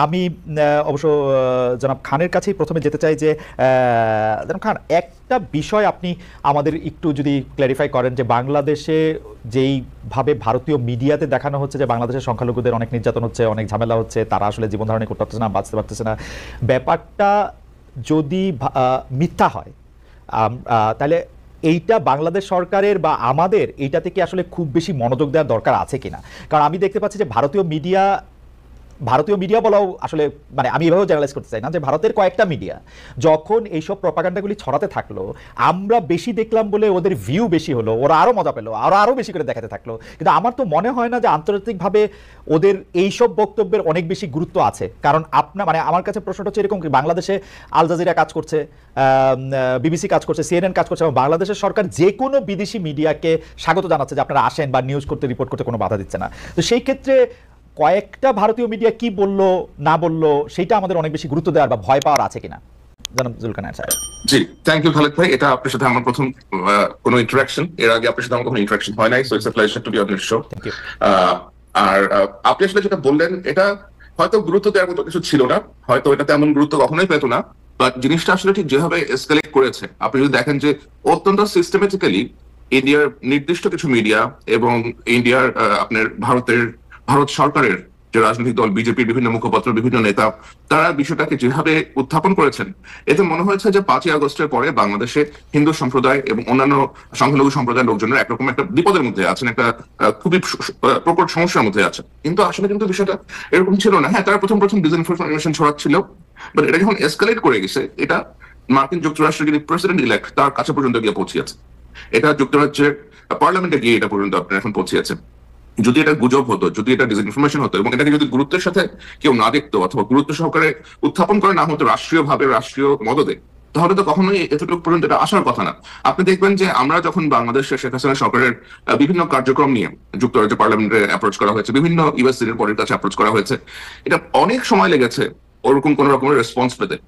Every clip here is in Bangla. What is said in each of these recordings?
আমি অবশ্য জনাব খানের কাছেই প্রথমে যেতে চাই যে জনাব খান, একটা বিষয় আপনি আমাদের একটু যদি ক্ল্যারিফাই করেন যে বাংলাদেশে যেইভাবে ভারতীয় মিডিয়াতে দেখানো হচ্ছে যে বাংলাদেশের সংখ্যালঘুদের অনেক নির্যাতন হচ্ছে, অনেক ঝামেলা হচ্ছে, তারা আসলে জীবন ধারণ করতে পারতেছে না, বাঁচতে পারতেছে না, ব্যাপারটা যদি মিথ্যা হয় তাহলে এইটা বাংলাদেশ সরকারের বা আমাদের এইটা থেকে আসলে খুব বেশি মনোযোগ দেওয়ার দরকার আছে কিনা? কারণ আমি দেখতে পাচ্ছি যে ভারতীয় মিডিয়া বলাও আসলে, মানে আমি এভাবেও জেনারেলাইজ করতে চাই না, যে ভারতের কয়েকটা মিডিয়া যখন এইসব প্রপাগান্ডাগুলি ছড়াতে থাকলো, আমরা বেশি দেখলাম বলে ওদের ভিউ বেশি হলো, ওরা আরও মজা পেলো, আরও বেশি করে দেখাতে থাকলো। কিন্তু আমার তো মনে হয় না যে আন্তর্জাতিকভাবে ওদের এইসব বক্তব্যের অনেক বেশি গুরুত্ব আছে। কারণ মানে আমার কাছে প্রশ্নটা হচ্ছে এরকম, বাংলাদেশে আল জাজিরা কাজ করছে, বিবিসি কাজ করছে, সিএনএন কাজ করছে, এবং বাংলাদেশের সরকার যে কোনো বিদেশি মিডিয়াকে স্বাগত জানাচ্ছে যে আপনারা আসেন বা নিউজ করতে, রিপোর্ট করতে কোনো বাধা দিচ্ছে না। তো সেই ক্ষেত্রে কয়েকটা ভারতীয় মিডিয়া কি বললো না বললো সেটা আমাদের অনেক বেশি গুরুত্ব দেওয়ার বা ভয় পাওয়ার আছে কিনা, জনাব জুলকারনাইন সাহেব? জি, থ্যাংক ইউ খালেদ ভাই। এটা আপনার সাথে আমার প্রথম কোনো ইন্টারাকশন, এর আগে আপনার সাথে আমার কোনো ইন্টারাকশন হয় নাই, so it's a pleasure to be on this show. আর আপনি আসলে যেটা বললেন, এটা হয়তো গুরুত্ব দেওয়ার মতো কিছু ছিল না, হয়তো এটা তেমন গুরুত্ব কখনোই পেত না, বাট জিনিসটা আসলে ঠিক যেভাবে এসকেলেট করেছে, আপনি যদি দেখেন যে অত্যন্ত সিস্টেমেটিক্যালি ইন্ডিয়ার নির্দিষ্ট কিছু মিডিয়া এবং ইন্ডিয়ার ভারত সরকারের যে রাজনৈতিক দল বিজেপির বিভিন্ন মুখপাত্র, বিভিন্ন নেতা, তারা বিষয়টাকে যেভাবে উত্থাপন করেছেন, এতে মনে হয়েছে যে 5ই আগস্টের পরে বাংলাদেশে হিন্দু সম্প্রদায় এবং অন্যান্য সংখ্যালঘু সম্প্রদায়ের লোকজনের একরকম একটা বিপদের মধ্যে আছেন, একটা খুবই প্রকট সমস্যার মধ্যে আছেন। কিন্তু আসলে কিন্তু বিষয়টা এরকম ছিল না। হ্যাঁ, তারা প্রথম ডিসইনফরমেশন ছড়াচ্ছিল, বাট এটা যখন এসকালেট করে গেছে, এটা মার্কিন যুক্তরাষ্ট্রের যিনি প্রেসিডেন্ট ইলেক্ট তার কাছে পর্যন্ত গিয়ে পৌঁছিয়েছে, এটা যুক্তরাজ্যের পার্লামেন্টে গিয়ে এটা পর্যন্ত আপনার এখন পৌঁছিয়েছে। যদি এটা গুজব হতো, যদি এটা ডিসইনফরমেশন হতো, এবং এটাকে যদি গুরুত্বের সাথে কেউ না দেখতো অথবা গুরুত্ব সহকারে উত্থাপন করে না হতো রাষ্ট্রীয়ভাবে, রাষ্ট্রীয় মদদে, তাহলে তো কখনোই এতটুকু পর্যন্ত এটা আসার কথা না। আপনি দেখবেন যে আমরা যখন বাংলাদেশের শেখ হাসিনা সরকারের বিভিন্ন কার্যক্রম নিয়ে যুক্তরাজ্য পার্লামেন্টে অ্যাপ্রোচ করা হয়েছে, বিভিন্ন ইউএসসির পরের কাছে অ্যাপ্রোচ করা হয়েছে, এটা অনেক সময় লেগেছে ওরকম কোন রকমের রেসপন্স পেতে।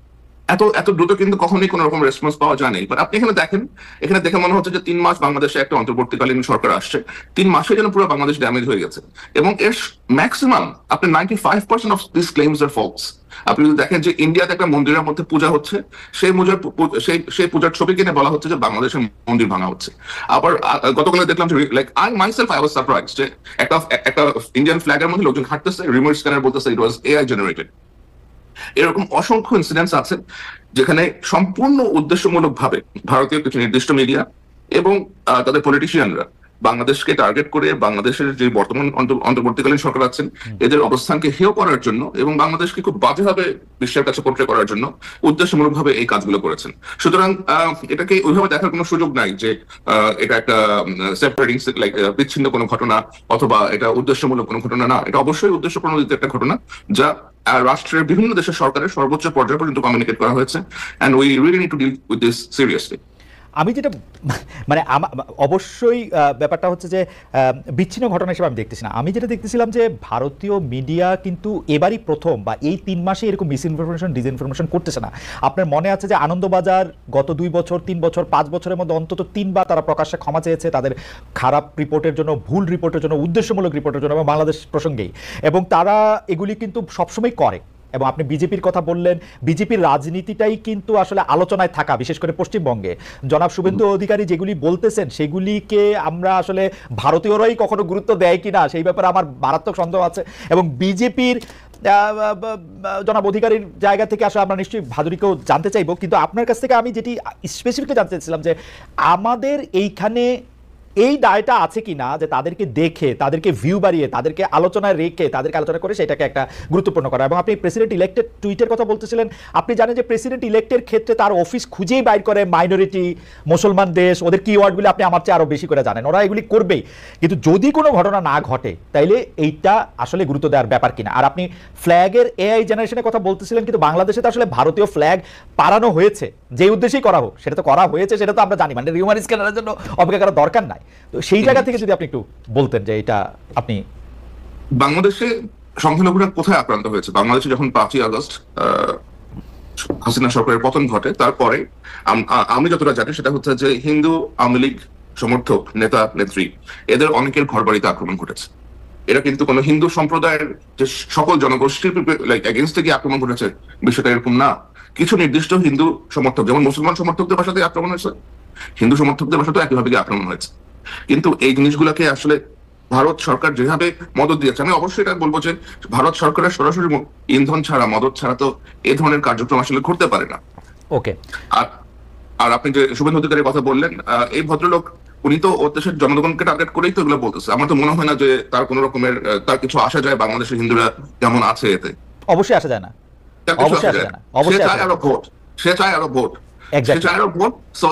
এত দ্রুত কিন্তু কখনোই কোন রকম রেসপন্স পাওয়া যায়নি। বাট আপনি এখানে দেখেন, এখানে দেখে মনে হচ্ছে যে 3 মাস বাংলাদেশে একটা অন্তর্বর্তীকালীন সরকার আসছে, 3 মাসে যেন পুরো বাংলাদেশ ড্যামেজ হয়ে গেছে, এবং এর ম্যাক্সিমাম আপনি 95% অফ দিস ক্লেইমস আর ফলস। আপনি যদি দেখেন যে ইন্ডিয়াতে একটা মন্দিরের মধ্যে পূজা হচ্ছে, সেই পূজার ছবি কিনে বলা হচ্ছে যে বাংলাদেশের মন্দির ভাঙা হচ্ছে। আবার গতকালে দেখলাম যে like I myself I was surprised যে একটা ইন্ডিয়ান ফ্ল্যাগের মধ্যে লোকজন হাঁটতেছে, রিমোট স্ক্যানার বলতেছে ইট ওয়াজ এআই জেনারেটেড। এরকম অসংখ্য ইনসিডেন্টস আছে যেখানে সম্পূর্ণ উদ্দেশ্যমূলক ভাবে ভারতীয় কিছু নির্দিষ্ট মিডিয়া এবং তাদের পলিটিশিয়ানরা বাংলাদেশকে টার্গেট করে বাংলাদেশের যে বর্তমান অন্তর্বর্তীকালীন সরকার আছেন এদের অবস্থানকে হেয় করার জন্য এবং বাংলাদেশকে খুব বাজেভাবে বিশ্বের কাছে পোর্ট্রে করার জন্য উদ্দেশ্যমূলক ভাবে এই কাজগুলো করেছেন। সুতরাং এটাকে ওইভাবে দেখার কোনো সুযোগ নাই যে এটা একটা সেপারেটিং লাইক বিচ্ছিন্ন কোনো ঘটনা অথবা এটা উদ্দেশ্যমূলক কোনো ঘটনা না। এটা অবশ্যই উদ্দেশ্যপ্রণোদিত একটা ঘটনা, যা রাষ্ট্রের বিভিন্ন দেশের সরকারের সর্বোচ্চ পর্যায়ে পর্যন্ত কমিউনিকেট করা হয়েছে, and we really need to deal with this seriously. আমি যেটা মানে অবশ্যই ব্যাপারটা হচ্ছে যে বিচ্ছিন্ন ঘটনা হিসেবে আমি দেখতেছি না। আমি যেটা দেখতেছিলাম যে ভারতীয় মিডিয়া কিন্তু এবারই প্রথম বা এই 3 মাসে এরকম মিসইনফরমেশন ডিসইনফরমেশন করতেছে না। আপনার মনে আছে যে আনন্দবাজার গত 2 বছর 3 বছর 5 বছরের মধ্যে অন্তত 3বার তারা প্রকাশ্যে ক্ষমা চেয়েছে তাদের খারাপ রিপোর্টের জন্য, ভুল রিপোর্টের জন্য, উদ্দেশ্যমূলক রিপোর্টের জন্য, এবং বাংলাদেশ প্রসঙ্গেই, এবং তারা এগুলি কিন্তু সবসময় করে। এবং আপনি বিজেপির কথা বললেন, বিজেপির রাজনীতিটাই কিন্তু আসলে আলোচনায় থাকা, বিশেষ করে পশ্চিমবঙ্গে জনাব শুভেন্দু অধিকারী যেগুলি বলতেছেন সেগুলিকে আমরা আসলে ভারতীয়রাই কখনো গুরুত্ব দেয় কিনা সেই ব্যাপারে আমার মারাত্মক সন্দেহ আছে। এবং বিজেপির জনাব অধিকারীর জায়গা থেকে আসলে আমরা নিশ্চয়ই ভাদুরীকেও জানতে চাইবো, কিন্তু আপনার কাছ থেকে আমি যেটি স্পেসিফিকলি জানতে চাইছিলাম যে আমাদের এইখানে এই দায়টা আছে কিনা যে তাদেরকে দেখে, তাদেরকে ভিউ বাড়িয়ে, তাদেরকে আলোচনায় রেখে, তাদেরকে আলোচনা করে সেটাকে একটা গুরুত্বপূর্ণ করা। এবং আপনি প্রেসিডেন্ট ইলেক্টেড টুইটের কথা বলতেছিলেন, আপনি জানেন যে প্রেসিডেন্ট ইলেক্টের ক্ষেত্রে তার অফিস খুঁজেই বাইর করে মাইনরিটি, মুসলমান দেশ, ওদের কিওয়ার্ডগুলি আপনি আমার চেয়ে আরও বেশি করে জানেন, ওরা এগুলি করবেই। কিন্তু যদি কোনো ঘটনা না ঘটে তাইলে এইটা আসলে গুরুত্ব দেওয়ার ব্যাপার কিনা। আর আপনি ফ্ল্যাগের এআই জেনারেশনের কথা বলতেছিলেন, কিন্তু বাংলাদেশে তো আসলে ভারতীয় ফ্ল্যাগ পালানো হয়েছে, যে উদ্দেশ্যেই করা হোক সেটা তো করা হয়েছে, সেটা তো আমরা জানি, মানে রিউমার স্ক্যানারের জন্য অপেক্ষা করার দরকার নাই। তো সেই জায়গা থেকে যদি আপনি একটু বলতেন যে এটা আপনি বাংলাদেশে সংখ্যালঘুরা কোথায় আক্রান্ত হয়েছে। বাংলাদেশে যখন 5ই আগস্ট হাসিনা সরকারের পতন ঘটে, তারপরে আমি যতটা জানি সেটা হচ্ছে যে হিন্দু আওয়ামী লীগ সমর্থক নেতা নেত্রী এদের অনেকের ঘর বাড়িতে আক্রমণ ঘটেছে, এরা কিন্তু কোনো হিন্দু সম্প্রদায়ের যে সকল জনগোষ্ঠীর এগেনস্টে কি আক্রমণ করেছে, বিষয়টা এরকম না। কিছু নির্দিষ্ট হিন্দু সমর্থক, যেমন মুসলমান সমর্থকদের বাসাতে আক্রমণ হয়েছে, হিন্দু সমর্থকদের বাসাতেও একইভাবে আক্রমণ হয়েছে। কিন্তু এই জিনিসগুলোকে আসলে ভারত সরকার যেভাবে মদত দিয়েছে, আমি অবশ্যই এটা বলবো যে ভারত সরকারের সরাসরি ইন্ধন ছাড়া, মদত ছাড়া তো এই ধরনের কার্যক্রম আসলে ঘটতে পারে না। ওকে। আর আপনি যে শুভেন্দু অধিকারীর কথা বললেন, এই ভদ্রলোক উনি তো ওর দেশের জনগণকে টার্গেট করেই তো এগুলো বলতেছে। আমার তো মনে হয় না যে তার কোন রকমের তার কিছু আসা যায় বাংলাদেশের হিন্দুরা কেমন আছে এতে। অবশ্যই আসা যায় না, অবশ্যই আসা যায় না। সে চায় আরো ভোট, সে চায় আরো ভোট, সে চায় আরো ভোট। সো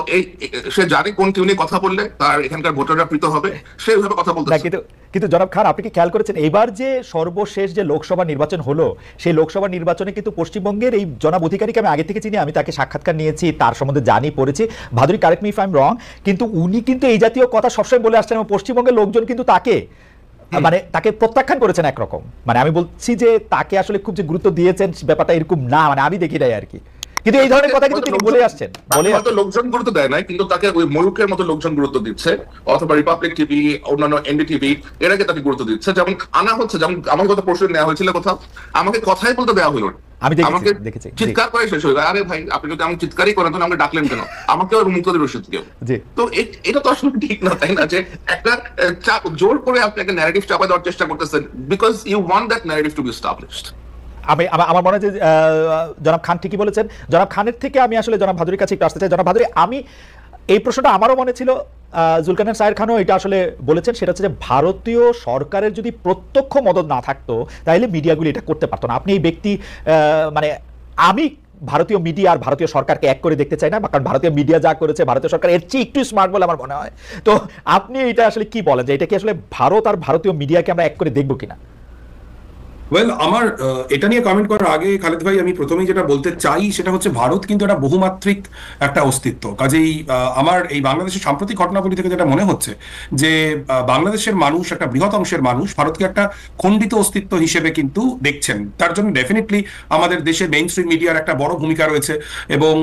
সে জানে কোন টিউনে কথা বললে তার এখানকার ভোটাররা প্রীত হবে, সে ওইভাবে কথা বলতেছে। কিন্তু জনাব খান, আপনি কি খেয়াল করেছেন এবার যে সর্বশেষ যে লোকসভা নির্বাচন হলো, সেই লোকসভা নির্বাচনে কিন্তু পশ্চিমবঙ্গের এই জনাব অধিকারীকে আমি আগে থেকে চিনি, আমি তাকে সাক্ষাৎকার নিয়েছি, তার সম্বন্ধে জানি, পড়েছি। Bhaduri, correct me if I am রং, কিন্তু উনি কিন্তু এই জাতীয় কথা সবসময় বলে আসছেন এবং পশ্চিমবঙ্গের লোকজন কিন্তু তাকে মানে তাকে প্রত্যাখ্যান করেছেন একরকম। মানে আমি বলছি যে তাকে আসলে খুব যে গুরুত্ব দিয়েছেন ব্যাপারটা এরকম না, মানে আমি দেখি নাই আর কি। কিন্তু এই ধরনের কথা কিন্তু তিনি বলে আসছেন, হয়তো লোকজন গুরুত্ব দেয় নাই, কিন্তু তাকে ওই ময়ূকের মতো লোকজন গুরুত্ব দিচ্ছে, অথবা রিপাবলিক টিভি, অন্যান্য এনডিটিভি, এরাকে তাকে গুরুত্ব দিচ্ছে। যেমন আনা হচ্ছে, যেমন আমার কথা প্রশ্ন নেওয়া হয়েছিল কোথাও, আমাকে কথাই বলতে দেওয়া হলো, আমাকে চিৎকার করে শেষ হয়ে যায়। আরে ভাই, আপনি যদি আমি চিৎকারই করেন তাহলে আমাকে ডাকলেন কেন? আমাকে আর মুক্ত দিল রশিদ কেউ? তো এটা তো আসলে ঠিক না, তাই না? যে একটা জোর করে আপনি একটা ন্যারেটিভ চাপা দেওয়ার চেষ্টা করতেছেন, because you want that narrative to be established. আমার মনে হয় যে জনাব খান ঠিকই বলেছেন। জনাব খানের থেকে আমি আসলে জনাব ভাদুরীর কাছে একটু আসতে চাই। জনাব ভাদুরী, আমি এই প্রশ্নটা আমারও মনে ছিল, জুলকারনাইন সায়ের খানও এটা আসলে বলেছেন, সেটা হচ্ছে যে ভারতীয় সরকারের যদি প্রত্যক্ষ মদত না থাকতো তাহলে মিডিয়াগুলি এটা করতে পারতো না। আপনি এই ব্যক্তি, মানে আমি ভারতীয় মিডিয়া আর ভারতীয় সরকারকে এক করে দেখতে চাই না, কারণ ভারতীয় মিডিয়া যা করেছে ভারতীয় সরকার এর চেয়ে একটু স্মার্ট বলে আমার মনে হয়। তো আপনি এটা আসলে কি বলেন, যে এটা কি আসলে ভারত আর ভারতীয় মিডিয়াকে আমরা এক করে দেখবো কিনা? ওয়েল, আমার এটা নিয়ে কমেন্ট করার আগে খালেদ ভাই, আমি প্রথমেই যেটা বলতে চাই সেটা হচ্ছে ভারত কিন্তু একটা বহুমাত্রিক একটা অস্তিত্ব। কাজেই আমার এই বাংলাদেশের সাম্প্রতিক ঘটনাবলী থেকে যেটা মনে হচ্ছে যে বাংলাদেশের মানুষ, একটা বৃহৎ অংশের মানুষ ভারতকে একটা খণ্ডিত অস্তিত্ব হিসেবে কিন্তু দেখছেন। তার জন্য ডেফিনেটলি আমাদের দেশে মেইন স্ট্রিম মিডিয়ার একটা বড় ভূমিকা রয়েছে, এবং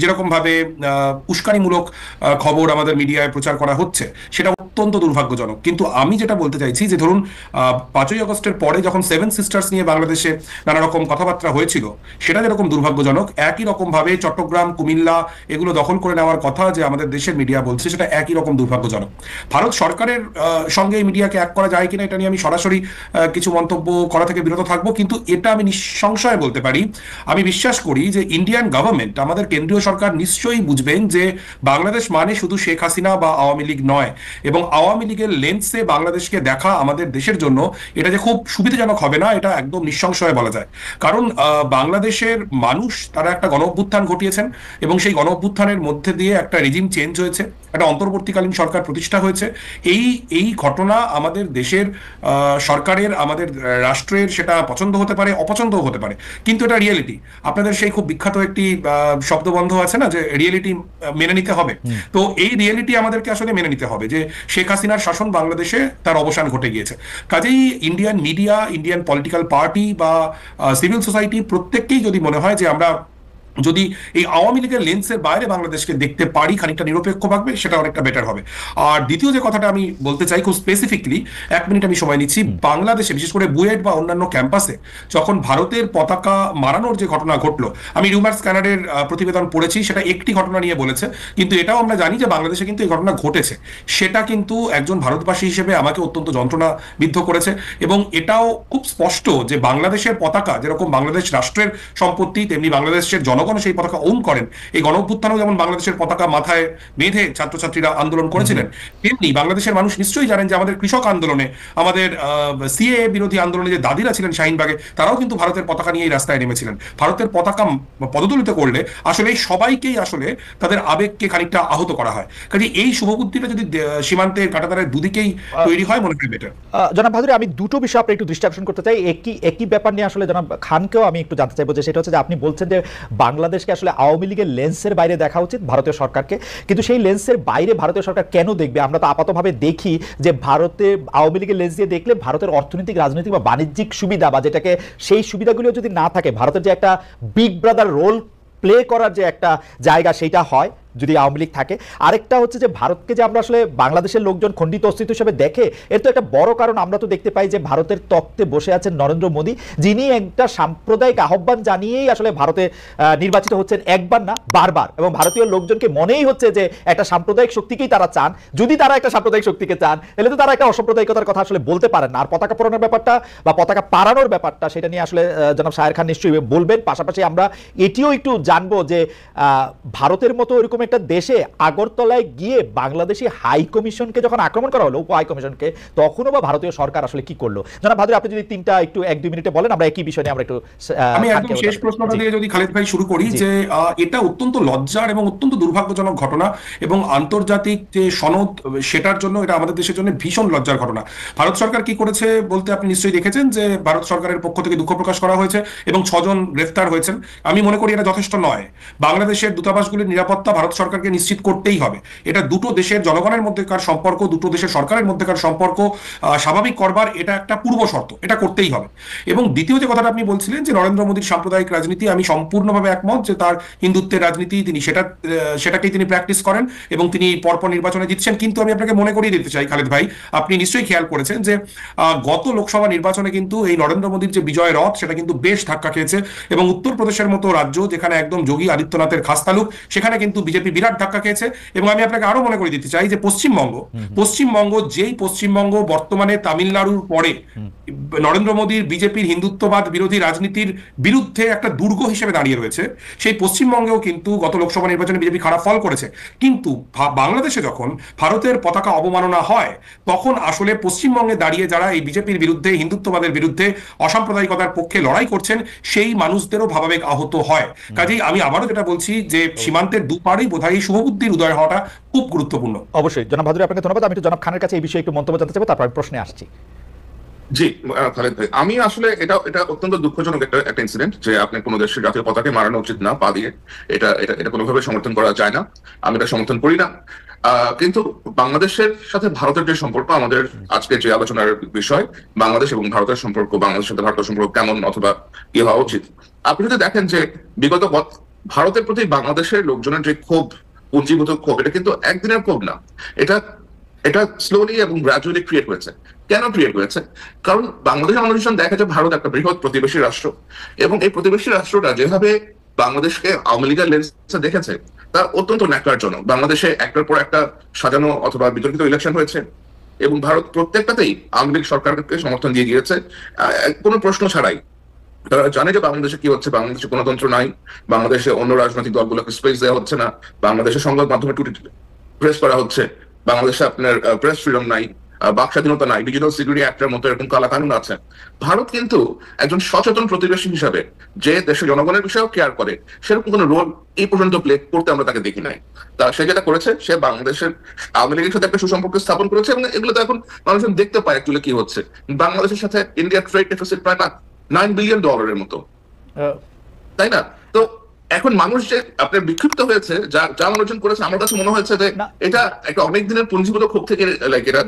যেরকম ভাবে উস্কানিমূলক খবর আমাদের মিডিয়ায় প্রচার করা হচ্ছে সেটা অত্যন্ত দুর্ভাগ্যজনক। কিন্তু আমি যেটা বলতে চাইছি যে ধরুন 5ই আগস্টের পরে যখন 7 সিস্টার্স নিয়ে বাংলাদেশে নানা রকম কথাবার্তা হয়েছিল, সেটা যেরকম দুর্ভাগ্যজনক, একই রকম ভাবে চট্টগ্রাম, কুমিল্লা এগুলো দখল করে নেওয়ার কথা যে আমাদের দেশের মিডিয়া বলছে, সেটা একই রকম দুর্ভাগ্যজনক। ভারত সরকারের সঙ্গে এই মিডিয়াকে এক করা যায় কিনা এটা নিয়ে আমি সরাসরি কিছু মন্তব্য করা থেকে বিরত থাকবো, কিন্তু এটা আমি নিঃসংশয়ে বলতে পারি, আমি বিশ্বাস করি যে ইন্ডিয়ান গভর্নমেন্ট, আমাদের কেন্দ্রীয় সরকার নিশ্চয়ই বুঝবেন যে বাংলাদেশ মানে শুধু শেখ হাসিনা বা আওয়ামী লীগ নয়, এবং আওয়ামী লীগের লেন্সে বাংলাদেশকে দেখা আমাদের দেশের জন্য এটা যে খুব সুবিধাজনক হবে না, এটা একদম নিঃসংশয়ে বলা যায়। কারণ বাংলাদেশের মানুষ তারা একটা গণ অভ্যুত্থান ঘটিয়েছেন, এবং সেই গণ অভ্যুত্থানের মধ্যে দিয়ে একটা রেজিম চেঞ্জ হয়েছে, একটা অন্তর্বর্তীকালীন সরকার প্রতিষ্ঠা হয়েছে। এই ঘটনা আমাদের দেশের সরকারের, আমাদের রাষ্ট্রের সেটা পছন্দ হতে পারে, অপছন্দও হতে পারে, কিন্তু এটা রিয়েলিটি। আপনাদের সেই খুব বিখ্যাত একটি শব্দবন্ধ আছে না, যে রিয়েলিটি মেনে নিতে হবে। তো এই রিয়েলিটি আমাদেরকে আসলে মেনে নিতে হবে যে শেখ হাসিনার শাসন বাংলাদেশে তার অবসান ঘটে গিয়েছে। কাজেই Indian media, Indian political party বা সিভিল সোসাইটি প্রত্যেককেই যদি মনে হয় যে আমরা যদি এই আওয়ামী লীগের লেন্সের বাইরে বাংলাদেশকে দেখতে পারি খানিকটা নিরপেক্ষভাবে, সেটা অনেকটা বেটার হবে। আর দ্বিতীয় যে কথাটা আমি বলতে চাই খুব স্পেসিফিকলি, 1 মিনিট আমি সময় নিচ্ছি, বাংলাদেশে বিশেষ করে বুয়েট বা অন্যান্য ক্যাম্পাসে যখন ভারতের পতাকা মারানোর যে ঘটনা ঘটলো, আমি রিউমার স্ক্যানারের প্রতিবেদন পড়েছি, সেটা একটি ঘটনা নিয়ে বলেছে, কিন্তু এটাও আমরা জানি যে বাংলাদেশে কিন্তু এই ঘটনা ঘটেছে। সেটা কিন্তু একজন ভারতবাসী হিসেবে আমাকে অত্যন্ত যন্ত্রণা বিদ্ধ করেছে, এবং এটাও খুব স্পষ্ট যে বাংলাদেশের পতাকা যেরকম বাংলাদেশ রাষ্ট্রের সম্পত্তি, তেমনি বাংলাদেশের জনগণ সেই পতাকা ওন করেন। এই গণ অভ্যুত্থানেও যেমন বাংলাদেশের পতাকা মাথায় বেঁধে ছাত্রছাত্রীরা আন্দোলন করেছিলেন, তেমনি বাংলাদেশের মানুষ নিশ্চয়ই জানেন যে আমাদের কৃষক আন্দোলনে, আমাদের সিএএ বিরোধী আন্দোলনে যে দাদিরা ছিলেন শাহিনবাগে, তারাও কিন্তু ভারতের পতাকা নিয়েই রাস্তায় নেমেছিলেন। ভারতের পতাকা পদদলিত করলে আসলে সবাইকেই আসলে তাদের আবেগকে খানিকটা আহত করা হয়। কাজে এই শুভবুদ্ধিটা যদি সীমান্তের কাঁটাতারের দুদিকেই তৈরি হয়, মনে হয় বেটার। জনাব ভাদুরী, আমি দুটো বিষয় আপনি একটু দৃষ্টি আকর্ষণ করতে চাই। একই ব্যাপার নিয়ে আসলে জনাব খানকেও আমি একটু জানতে চাইবো, যে সেটা হচ্ছে যে আপনি বলছেন যে বাংলাদেশকে আসলে আওয়ামী লীগের লেন্সের বাইরে দেখা উচিত ভারতীয় সরকারকে, কিন্তু সেই লেন্সের বাইরে ভারতীয় সরকার কেন দেখবে? আমরা তো আপাতভাবে দেখি যে ভারতে আওয়ামী লীগের লেন্স দিয়ে দেখলে ভারতের অর্থনৈতিক, রাজনৈতিক বা বাণিজ্যিক সুবিধা বা যেটাকে সেই সুবিধাগুলো যদি না থাকে, ভারতের যে একটা বিগ ব্রাদার রোল প্লে করার যে একটা জায়গা সেটা হয়, যদি আওয়ামী লীগ থাকে। আরেকটা হচ্ছে যে ভারতকে যে আমরা আসলে বাংলাদেশের লোকজন খণ্ডিত অস্তিত্ব হিসেবে দেখে, এর তো একটা বড় কারণ আমরা তো দেখতে পাই যে ভারতের তখ্তে বসে আছেন নরেন্দ্র মোদী, যিনি একটা সাম্প্রদায়িক আহ্বান জানিয়েই আসলে ভারতে নির্বাচিত হচ্ছেন, একবার না বারবার, এবং ভারতীয় লোকজনকে মনেই হচ্ছে যে একটা সাম্প্রদায়িক শক্তিকেই তারা চান। যদি তারা একটা সাম্প্রদায়িক শক্তিকে চান, তাহলে তো তারা একটা অসাম্প্রদায়িকতার কথা আসলে বলতে পারেন না। আর পতাকা পোড়ানোর ব্যাপারটা বা পতাকা পাড়ানোর ব্যাপারটা, সেটা নিয়ে আসলে জনাব শাহের খান নিশ্চয়ই বলবেন। পাশাপাশি আমরা এটিও একটু জানবো যে ভারতের মতো এরকম একটা দেশে আগরতলায় গিয়ে বাংলাদেশি হাই কমিশনকে যখন আক্রমণ করা হলো, উপ হাই কমিশনকে, তখনও বা ভারতীয় সরকার আসলে কি করলো? জনাব ভাদুরী, আপনি যদি তিনটা একটু 1-2 মিনিটে বলেন, আমরা একই বিষয় নিয়ে আমরা একটু আমি একদম শেষ প্রশ্নটা দিয়ে যদি খালেদ ভাই শুরু করি, যে এটা অত্যন্ত লজ্জার এবং অত্যন্ত দুর্ভাগ্যজনক ঘটনা, এবং আন্তর্জাতিক যে সনদ সেটার জন্য এটা আমাদের দেশের জন্য ভীষণ লজ্জার ঘটনা। ভারত সরকার কি করেছে বলতে আপনি নিশ্চয়ই দেখেছেন যে ভারত সরকারের পক্ষ থেকে দুঃখ প্রকাশ করা হয়েছে এবং 6 জন গ্রেফতার হয়েছেন। আমি মনে করি এটা যথেষ্ট নয়। বাংলাদেশের দূতাবাসগুলির নিরাপত্তা ভারত সরকারকে নিশ্চিত করতেই হবে। এটা দুটো দেশের জনগণের মধ্যেকার সম্পর্ক, দুটো দেশের সরকারের মধ্যেকার সম্পর্ক স্বাভাবিক করবার এটা একটা পূর্ব শর্ত, এটা করতেই হবে। এবং দ্বিতীয় যে কথাটা আপনি বলছিলেন যে নরেন্দ্র মোদীর সাম্প্রদায়িক রাজনীতি, আমি সম্পূর্ণভাবে একমত যে তার হিন্দুত্বের রাজনীতি, তিনি সেটাকেই তিনি প্র্যাকটিস করেন এবং তিনি পরপর নির্বাচনে জিতছেন। কিন্তু আমি আপনাকে মনে করিয়ে দিতে চাই খালেদ ভাই, আপনি নিশ্চয়ই খেয়াল করেছেন যে গত লোকসভা নির্বাচনে কিন্তু এই নরেন্দ্র মোদীর যে বিজয় রথ, সেটা কিন্তু বেশ ধাক্কা খেয়েছে, এবং উত্তরপ্রদেশের মতো রাজ্য যেখানে একদম যোগী আদিত্যনাথের খাসতালুক, সেখানে কিন্তু বিজেপি বিরাট ধাক্কা খেয়েছে। এবং আমি আপনাকে আরো মনে করিয়ে দিতে চাই যে পশ্চিমবঙ্গ যেই পশ্চিমবঙ্গ বর্তমানে তামিলনাড়ুর পরে নরেন্দ্র মোদীর বিজেপির হিন্দুত্ববাদ বিরোধী রাজনীতির বিরুদ্ধে একটা দুর্গ হিসেবে দাঁড়িয়ে রয়েছে, সেই পশ্চিমবঙ্গেও কিন্তু গত লোকসভা নির্বাচনে বিজেপি খারাপ ফল করেছে। কিন্তু বাংলাদেশে যখন ভারতের পতাকা অবমাননা হয়, তখন আসলে পশ্চিমবঙ্গে দাঁড়িয়ে যারা এই বিজেপির বিরুদ্ধে, হিন্দুত্ববাদের বিরুদ্ধে, অসাম্প্রদায়িকতার পক্ষে লড়াই করছেন, সেই মানুষদেরও ভাবাবেগ আহত হয়। কাজেই আমি আবারও যেটা বলছি যে সীমান্তের দুপারেই বোধহয় শুভবুদ্ধির উদয় হওয়াটা খুব গুরুত্বপূর্ণ। অবশ্যই জনাব ভাদুরী, আপনাকে ধন্যবাদ। আমি একটু জনাব খানের কাছে এই বিষয়ে একটু মন্তব্য জানতে চাইবো, তারপর আমি প্রশ্নে আসছি। জি খালেদ ভাই, আমি আসলে এটা অত্যন্ত দুঃখজনক একটা ইনসিডেন্ট যে আপনি কোনো দেশের জাতীয় পতাকা মারানো উচিত না পা দিয়ে, এটা এটা এটা কোনোভাবে সমর্থন করা যায় না, আমি এটা সমর্থন করি না। কিন্তু বাংলাদেশের সাথে ভারতের যে সম্পর্ক, আমাদের আজকে যে আলোচনার বিষয়, বাংলাদেশ এবং ভারতের সম্পর্ক, বাংলাদেশের সাথে ভারতের সম্পর্ক কেমন অথবা কি হওয়া উচিত, আপনি যদি দেখেন যে বিগত ভারতের প্রতি বাংলাদেশের লোকজনের যে ক্ষোভ, পুঞ্জীভূত ক্ষোভ, এটা কিন্তু একদিনের ক্ষোভ না, এটা এটা স্লোলি এবং গ্রাজুয়ালি ক্রিয়েট হয়েছে। কেন ক্রিয়েট হয়েছে? কারণ বাংলাদেশের মানুষজন দেখে যে ভারত একটা বৃহৎ প্রতিবেশী রাষ্ট্র, এবং এই প্রতিবেশী রাষ্ট্রটা যেভাবে বাংলাদেশকে আওয়ামী লীগের লেন্সে দেখেছে, তা অত্যন্ত ন্যাক্কারজনক। বাংলাদেশে একটার পর একটা সাজানো অথবা বিতর্কিত ইলেকশন হয়েছে, এবং ভারত প্রত্যেকটাতেই আওয়ামী লীগ সরকারকে সমর্থন দিয়ে গিয়েছে কোনো প্রশ্ন ছাড়াই। তারা জানে যে বাংলাদেশে কি হচ্ছে, বাংলাদেশে গণতন্ত্র নাই, বাংলাদেশে অন্য রাজনৈতিক দলগুলোকে স্পেস দেওয়া হচ্ছে না, বাংলাদেশে সংবাদ মাধ্যমে প্রেস করা হচ্ছে, বাংলাদেশে আপনার প্রেস ফ্রিডম নাই, বাক স্বাধীনতা নাই, ডিজিটাল সিকিউরিটি অ্যাক্টের মতো এরকম কালাকানুন আছে। ভারত কিন্তু একজন সচেতন প্রতিবেশী হিসাবে যে দেশের জনগণের বিষয়েও কেয়ার করে, সেরকম কোনো রোল এই পর্যন্ত প্লে করতে আমরা তাকে দেখি নাই। তা সে যেটা করেছে, সে বাংলাদেশের আওয়ামী লীগের সাথে একটা সুসম্পর্ক স্থাপন করেছে, এবং এগুলো তো এখন মানুষজন দেখতে পায় অ্যাকচুয়ালি কি হচ্ছে। বাংলাদেশের সাথে ইন্ডিয়ার ট্রেড ডেফিসিট প্রায় $9 বিলিয়ন মতো, তাই না? তো এখন মানুষ যে আপনার বিক্ষিপ্ত হয়েছে, যা মানুষজন করেছে, আমার কাছে মনে হয়েছে যে এটা একটা অনেক দিনের পুঞ্জীভূত ক্ষোভ থেকে লাইক এটা